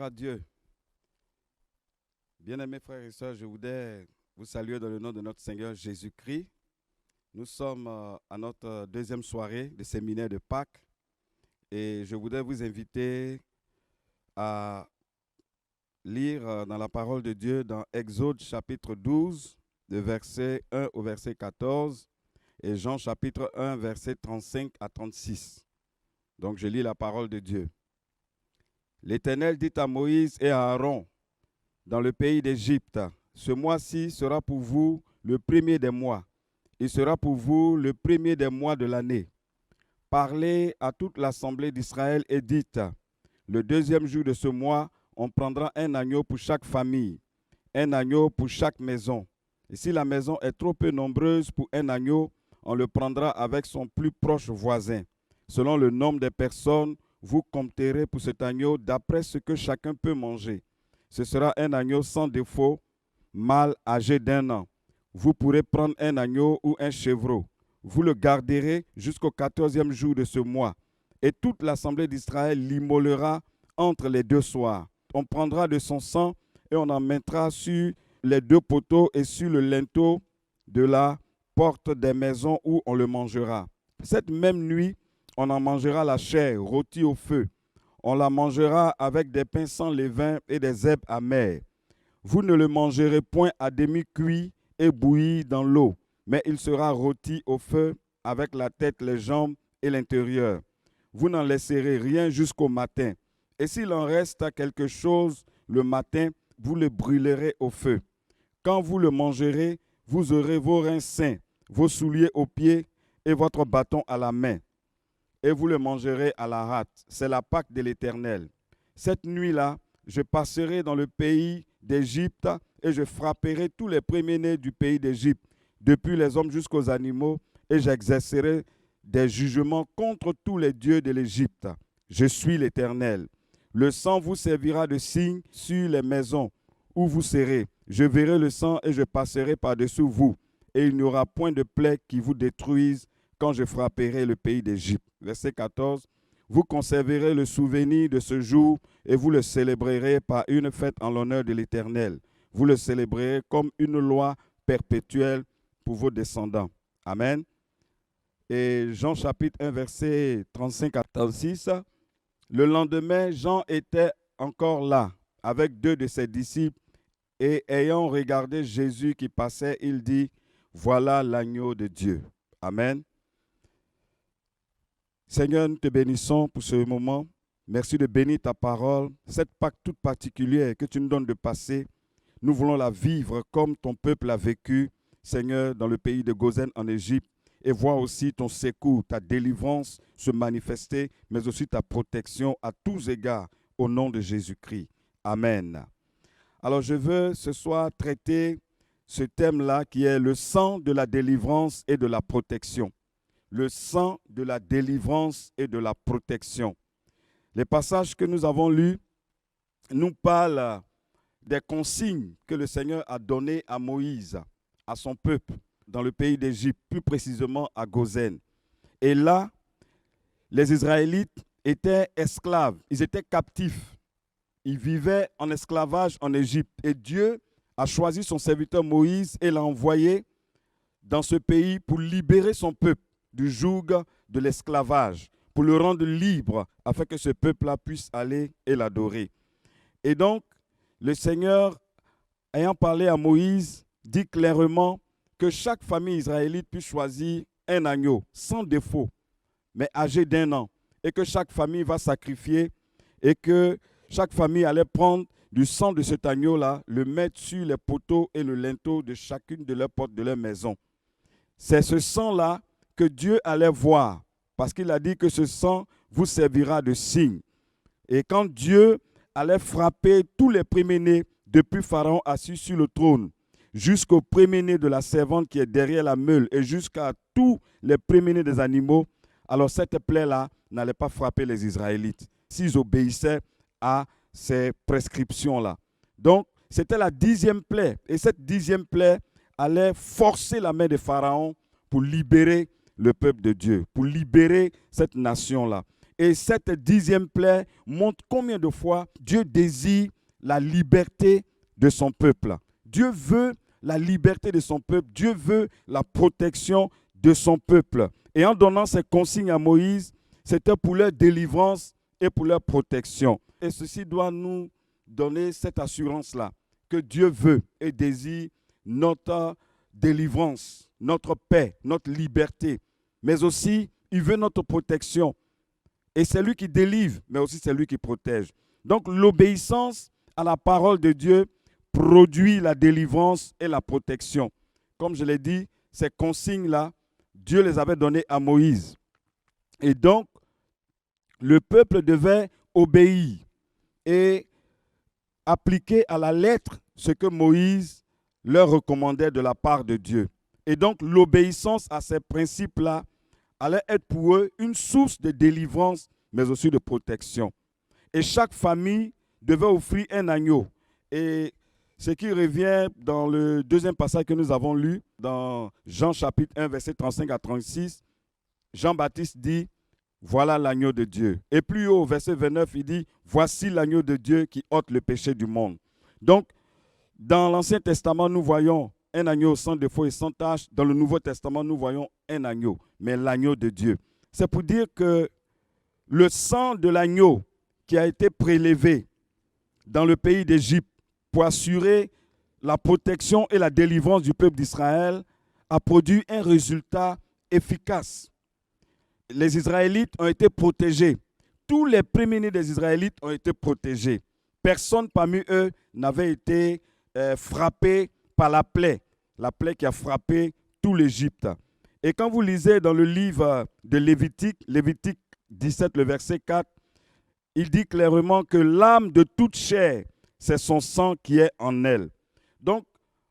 à Dieu. Bien-aimés frères et sœurs, je voudrais vous saluer dans le nom de notre Seigneur Jésus-Christ. Nous sommes à notre deuxième soirée de séminaire de Pâques et je voudrais vous inviter à lire dans la parole de Dieu dans Exode chapitre 12, de verset 1 au verset 14 et Jean chapitre 1, verset 35 à 36. Donc je lis la parole de Dieu. L'Éternel dit à Moïse et à Aaron dans le pays d'Égypte, ce mois-ci sera pour vous le premier des mois. Il sera pour vous le premier des mois de l'année. Parlez à toute l'assemblée d'Israël et dites, le deuxième jour de ce mois, on prendra un agneau pour chaque famille, un agneau pour chaque maison. Et si la maison est trop peu nombreuse pour un agneau, on le prendra avec son plus proche voisin. Selon le nombre des personnes, vous compterez pour cet agneau d'après ce que chacun peut manger. Ce sera un agneau sans défaut, mâle âgé d'1 an. Vous pourrez prendre un agneau ou un chevreau. Vous le garderez jusqu'au 14e jour de ce mois. Et toute l'assemblée d'Israël l'immolera entre les deux soirs. On prendra de son sang et on en mettra sur les deux poteaux et sur le linteau de la porte des maisons où on le mangera. Cette même nuit, on en mangera la chair rôtie au feu. On la mangera avec des pains sans levain et des herbes amères. Vous ne le mangerez point à demi-cuit et bouilli dans l'eau, mais il sera rôti au feu avec la tête, les jambes et l'intérieur. Vous n'en laisserez rien jusqu'au matin. Et s'il en reste quelque chose le matin, vous le brûlerez au feu. Quand vous le mangerez, vous aurez vos reins sains, vos souliers aux pieds et votre bâton à la main. Et vous le mangerez à la hâte. C'est la Pâque de l'Éternel. Cette nuit-là, je passerai dans le pays d'Égypte et je frapperai tous les premiers-nés du pays d'Égypte, depuis les hommes jusqu'aux animaux, et j'exercerai des jugements contre tous les dieux de l'Égypte. Je suis l'Éternel. Le sang vous servira de signe sur les maisons où vous serez. Je verrai le sang et je passerai par-dessous vous, et il n'y aura point de plaie qui vous détruise quand je frapperai le pays d'Égypte. Verset 14. Vous conserverez le souvenir de ce jour et vous le célébrerez par une fête en l'honneur de l'Éternel. Vous le célébrerez comme une loi perpétuelle pour vos descendants. Amen. Et Jean chapitre 1, verset 35 à 36. Le lendemain, Jean était encore là avec 2 de ses disciples et ayant regardé Jésus qui passait, il dit, voilà l'agneau de Dieu. Amen. Seigneur, nous te bénissons pour ce moment. Merci de bénir ta parole. Cette Pâque toute particulière que tu nous donnes de passer, nous voulons la vivre comme ton peuple a vécu, Seigneur, dans le pays de Gozen en Égypte, et voir aussi ton secours, ta délivrance se manifester, mais aussi ta protection à tous égards, au nom de Jésus-Christ. Amen. Alors je veux ce soir traiter ce thème-là qui est le sang de la délivrance et de la protection. Le sang de la délivrance et de la protection. Les passages que nous avons lus nous parlent des consignes que le Seigneur a données à Moïse, à son peuple, dans le pays d'Égypte, plus précisément à Gozen. Et là, les Israélites étaient esclaves, ils étaient captifs. Ils vivaient en esclavage en Égypte. Et Dieu a choisi son serviteur Moïse et l'a envoyé dans ce pays pour libérer son peuple du joug de l'esclavage, pour le rendre libre, afin que ce peuple-là puisse aller et l'adorer. Et donc, le Seigneur, ayant parlé à Moïse, dit clairement que chaque famille israélite puisse choisir un agneau, sans défaut, mais âgé d'1 an, et que chaque famille va sacrifier, et que chaque famille allait prendre du sang de cet agneau-là, le mettre sur les poteaux et le linteau de chacune de leurs portes de leur maison. C'est ce sang-là que Dieu allait voir, parce qu'il a dit que ce sang vous servira de signe. Et quand Dieu allait frapper tous les premiers-nés, depuis Pharaon assis sur le trône, jusqu'au premier-né de la servante qui est derrière la meule, et jusqu'à tous les premiers-nés des animaux, alors cette plaie-là n'allait pas frapper les Israélites, s'ils obéissaient à ces prescriptions-là. Donc, c'était la 10e plaie, et cette 10e plaie allait forcer la main de Pharaon pour libérer le peuple de Dieu, pour libérer cette nation-là. Et cette 10e plaie montre combien de fois Dieu désire la liberté de son peuple. Dieu veut la liberté de son peuple. Dieu veut la protection de son peuple. Et en donnant ces consignes à Moïse, c'était pour leur délivrance et pour leur protection. Et ceci doit nous donner cette assurance-là, que Dieu veut et désire notre délivrance, notre paix, notre liberté. Mais aussi, il veut notre protection. Et c'est lui qui délivre, mais aussi c'est lui qui protège. Donc l'obéissance à la parole de Dieu produit la délivrance et la protection. Comme je l'ai dit, ces consignes-là, Dieu les avait données à Moïse. Et donc, le peuple devait obéir et appliquer à la lettre ce que Moïse leur recommandait de la part de Dieu. Et donc, l'obéissance à ces principes-là allait être pour eux une source de délivrance, mais aussi de protection. Et chaque famille devait offrir un agneau. Et ce qui revient dans le deuxième passage que nous avons lu, dans Jean chapitre 1, verset 35 à 36, Jean-Baptiste dit, voilà l'agneau de Dieu. Et plus haut, verset 29, il dit, voici l'agneau de Dieu qui ôte le péché du monde. Donc, dans l'Ancien Testament, nous voyons un agneau sans défaut et sans tache. Dans le Nouveau Testament, nous voyons un agneau, mais l'agneau de Dieu. C'est pour dire que le sang de l'agneau qui a été prélevé dans le pays d'Égypte pour assurer la protection et la délivrance du peuple d'Israël a produit un résultat efficace. Les Israélites ont été protégés. Tous les premiers-nés des Israélites ont été protégés. Personne parmi eux n'avait été frappé par la plaie qui a frappé tout l'Égypte. Et quand vous lisez dans le livre de Lévitique 17, le verset 4, il dit clairement que l'âme de toute chair, c'est son sang qui est en elle. Donc,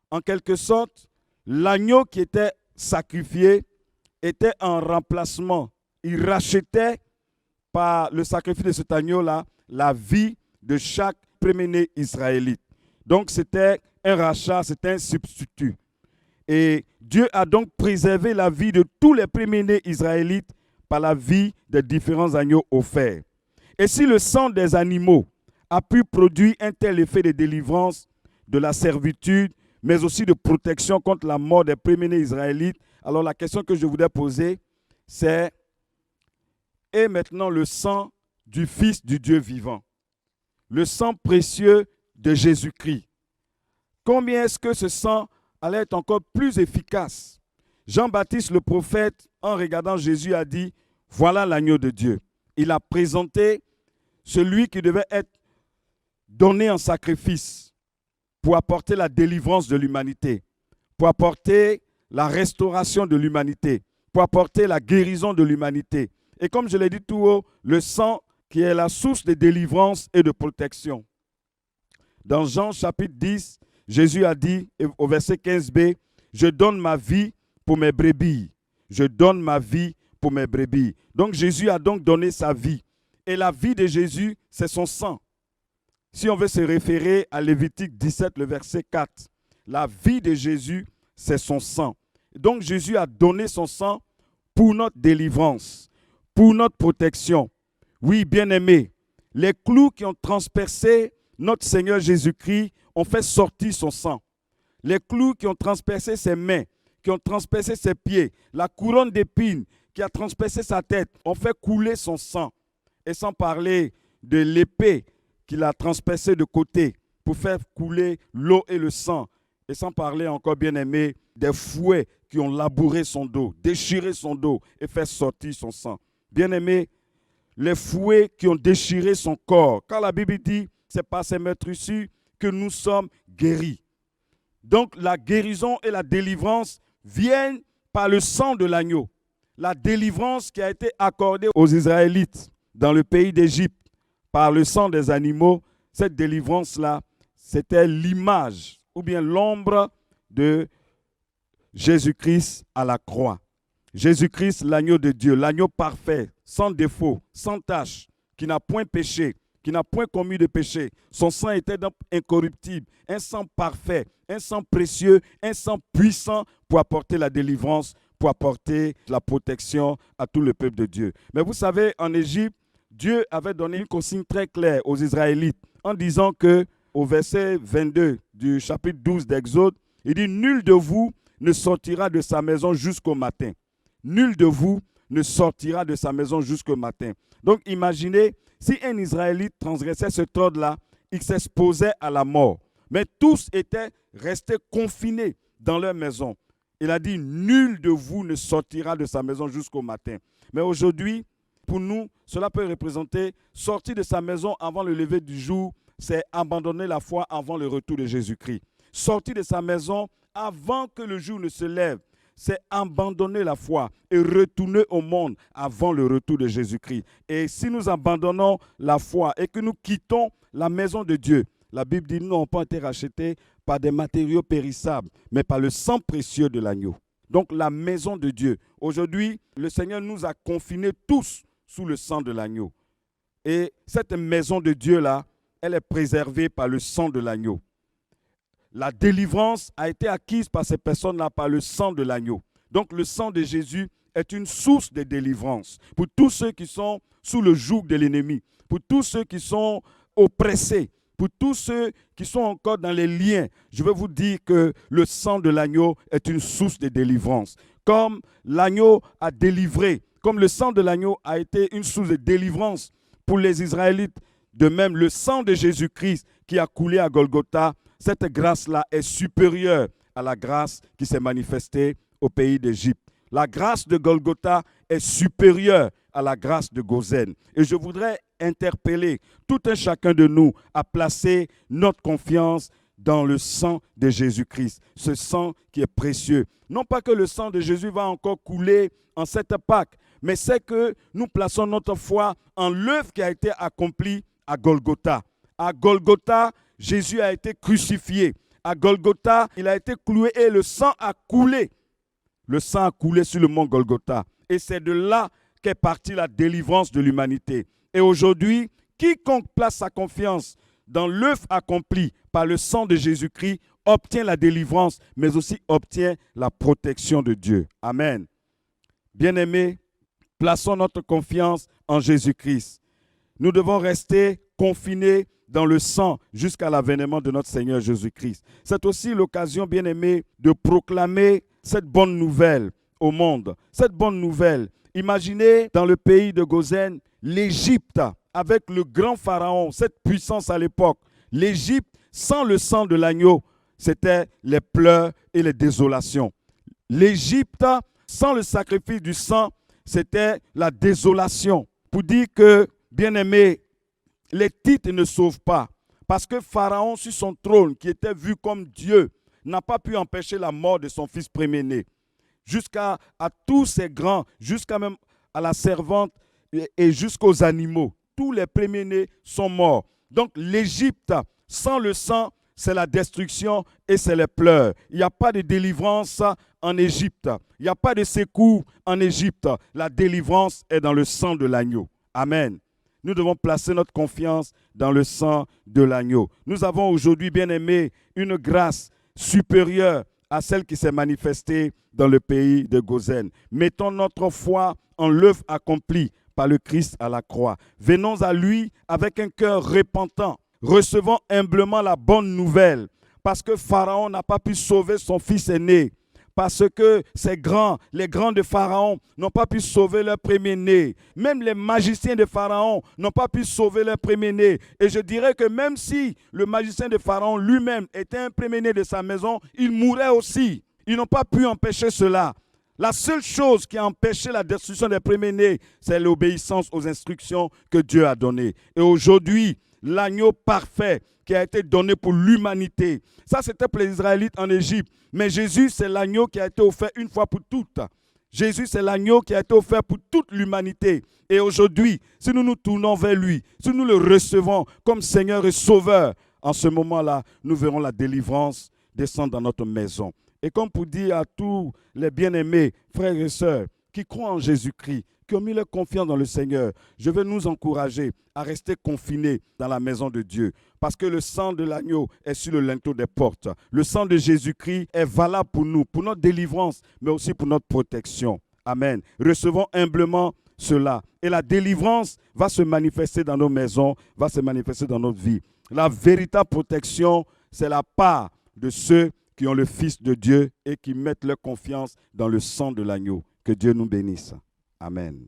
en quelque sorte, l'agneau qui était sacrifié était un remplacement. Il rachetait par le sacrifice de cet agneau-là la vie de chaque premier-né israélite. Donc, c'était un rachat, c'était un substitut. Et Dieu a donc préservé la vie de tous les premiers-nés israélites par la vie des différents agneaux offerts. Et si le sang des animaux a pu produire un tel effet de délivrance de la servitude, mais aussi de protection contre la mort des premiers-nés israélites, alors la question que je voudrais poser, c'est: et maintenant le sang du Fils du Dieu vivant, le sang précieux de Jésus-Christ, combien est-ce que ce sang allait être encore plus efficace? Jean-Baptiste le prophète, en regardant Jésus, a dit, voilà l'agneau de Dieu. Il a présenté celui qui devait être donné en sacrifice pour apporter la délivrance de l'humanité, pour apporter la restauration de l'humanité, pour apporter la guérison de l'humanité. Et comme je l'ai dit tout haut, le sang qui est la source de délivrance et de protection. Dans Jean chapitre 10, Jésus a dit au verset 15b, « Je donne ma vie pour mes brebis. Je donne ma vie pour mes brebis. » Donc Jésus a donc donné sa vie. Et la vie de Jésus, c'est son sang. Si on veut se référer à Lévitique 17, le verset 4, la vie de Jésus, c'est son sang. Donc Jésus a donné son sang pour notre délivrance, pour notre protection. Oui, bien-aimés, les clous qui ont transpercé notre Seigneur Jésus-Christ ont fait sortir son sang. Les clous qui ont transpercé ses mains, qui ont transpercé ses pieds, la couronne d'épines qui a transpercé sa tête, ont fait couler son sang. Et sans parler de l'épée qu'il a transpercée de côté pour faire couler l'eau et le sang. Et sans parler encore, bien-aimé, des fouets qui ont labouré son dos, déchiré son dos et fait sortir son sang. Bien-aimé, les fouets qui ont déchiré son corps. Quand la Bible dit, c'est par ces meurtrissures que nous sommes guéris. Donc la guérison et la délivrance viennent par le sang de l'agneau. La délivrance qui a été accordée aux Israélites dans le pays d'Égypte par le sang des animaux, cette délivrance-là, c'était l'image ou bien l'ombre de Jésus-Christ à la croix. Jésus-Christ, l'agneau de Dieu, l'agneau parfait, sans défaut, sans tache, qui n'a point péché, qui n'a point commis de péché. Son sang était donc incorruptible, un sang parfait, un sang précieux, un sang puissant pour apporter la délivrance, pour apporter la protection à tout le peuple de Dieu. Mais vous savez, en Égypte, Dieu avait donné une consigne très claire aux Israélites en disant que, au verset 22 du chapitre 12 d'Exode, il dit « Nul de vous ne sortira de sa maison jusqu'au matin. » Nul de vous ne sortira de sa maison jusqu'au matin. Donc imaginez, si un Israélite transgressait cet ordre-là, il s'exposait à la mort. Mais tous étaient restés confinés dans leur maison. Il a dit, nul de vous ne sortira de sa maison jusqu'au matin. Mais aujourd'hui, pour nous, cela peut représenter sortir de sa maison avant le lever du jour, c'est abandonner la foi avant le retour de Jésus-Christ. Sortir de sa maison avant que le jour ne se lève, c'est abandonner la foi et retourner au monde avant le retour de Jésus-Christ. Et si nous abandonnons la foi et que nous quittons la maison de Dieu, la Bible dit, nous n'avons pas été rachetés par des matériaux périssables, mais par le sang précieux de l'agneau. Donc la maison de Dieu. Aujourd'hui, le Seigneur nous a confinés tous sous le sang de l'agneau. Et cette maison de Dieu-là, elle est préservée par le sang de l'agneau. La délivrance a été acquise par ces personnes-là par le sang de l'agneau. Donc le sang de Jésus est une source de délivrance pour tous ceux qui sont sous le joug de l'ennemi, pour tous ceux qui sont oppressés, pour tous ceux qui sont encore dans les liens. Je veux vous dire que le sang de l'agneau est une source de délivrance. Comme l'agneau a délivré, comme le sang de l'agneau a été une source de délivrance pour les Israélites, de même le sang de Jésus-Christ qui a coulé à Golgotha, cette grâce-là est supérieure à la grâce qui s'est manifestée au pays d'Égypte. La grâce de Golgotha est supérieure à la grâce de Gozen. Et je voudrais interpeller tout un chacun de nous à placer notre confiance dans le sang de Jésus-Christ, ce sang qui est précieux. Non pas que le sang de Jésus va encore couler en cette Pâque, mais c'est que nous plaçons notre foi en l'œuvre qui a été accomplie à Golgotha. À Golgotha, Jésus a été crucifié. À Golgotha, il a été cloué et le sang a coulé. Le sang a coulé sur le mont Golgotha. Et c'est de là qu'est partie la délivrance de l'humanité. Et aujourd'hui, quiconque place sa confiance dans l'œuvre accomplie par le sang de Jésus-Christ obtient la délivrance, mais aussi obtient la protection de Dieu. Amen. Bien-aimés, plaçons notre confiance en Jésus-Christ. Nous devons rester confinés dans le sang jusqu'à l'avènement de notre Seigneur Jésus-Christ. C'est aussi l'occasion, bien-aimés, de proclamer cette bonne nouvelle au monde. Cette bonne nouvelle. Imaginez dans le pays de Gozen, l'Égypte, avec le grand pharaon, cette puissance à l'époque. L'Égypte, sans le sang de l'agneau, c'était les pleurs et les désolations. L'Égypte, sans le sacrifice du sang, c'était la désolation. Pour dire que, bien-aimés, les titres ne sauvent pas. Parce que Pharaon, sur son trône, qui était vu comme Dieu, n'a pas pu empêcher la mort de son fils premier-né. Jusqu'à tous ces grands, jusqu'à même à la servante et jusqu'aux animaux. Tous les premiers-nés sont morts. Donc l'Égypte, sans le sang, c'est la destruction et c'est les pleurs. Il n'y a pas de délivrance en Égypte. Il n'y a pas de secours en Égypte. La délivrance est dans le sang de l'agneau. Amen. Nous devons placer notre confiance dans le sang de l'agneau. Nous avons aujourd'hui, bien aimé, une grâce supérieure à celle qui s'est manifestée dans le pays de Gozen. Mettons notre foi en l'œuvre accomplie par le Christ à la croix. Venons à lui avec un cœur repentant. Recevons humblement la bonne nouvelle, parce que Pharaon n'a pas pu sauver son fils aîné, parce que les grands de Pharaon n'ont pas pu sauver leur premier-né. Même les magiciens de Pharaon n'ont pas pu sauver leur premier-né. Et je dirais que même si le magicien de Pharaon lui-même était un premier-né de sa maison, il mourrait aussi. Ils n'ont pas pu empêcher cela. La seule chose qui a empêché la destruction des premiers-nés, c'est l'obéissance aux instructions que Dieu a données. Et aujourd'hui, l'agneau parfait qui a été donné pour l'humanité. Ça, c'était pour les Israélites en Égypte. Mais Jésus, c'est l'agneau qui a été offert une fois pour toutes. Jésus, c'est l'agneau qui a été offert pour toute l'humanité. Et aujourd'hui, si nous nous tournons vers lui, si nous le recevons comme Seigneur et Sauveur, en ce moment-là, nous verrons la délivrance descendre dans notre maison. Et comme pour dire à tous les bien-aimés, frères et sœurs, qui croient en Jésus-Christ, qui ont mis leur confiance dans le Seigneur, je veux nous encourager à rester confinés dans la maison de Dieu. Parce que le sang de l'agneau est sur le linteau des portes. Le sang de Jésus-Christ est valable pour nous, pour notre délivrance, mais aussi pour notre protection. Amen. Recevons humblement cela. Et la délivrance va se manifester dans nos maisons, va se manifester dans notre vie. La véritable protection, c'est la part de ceux qui ont le Fils de Dieu et qui mettent leur confiance dans le sang de l'agneau. Que Dieu nous bénisse. Amen.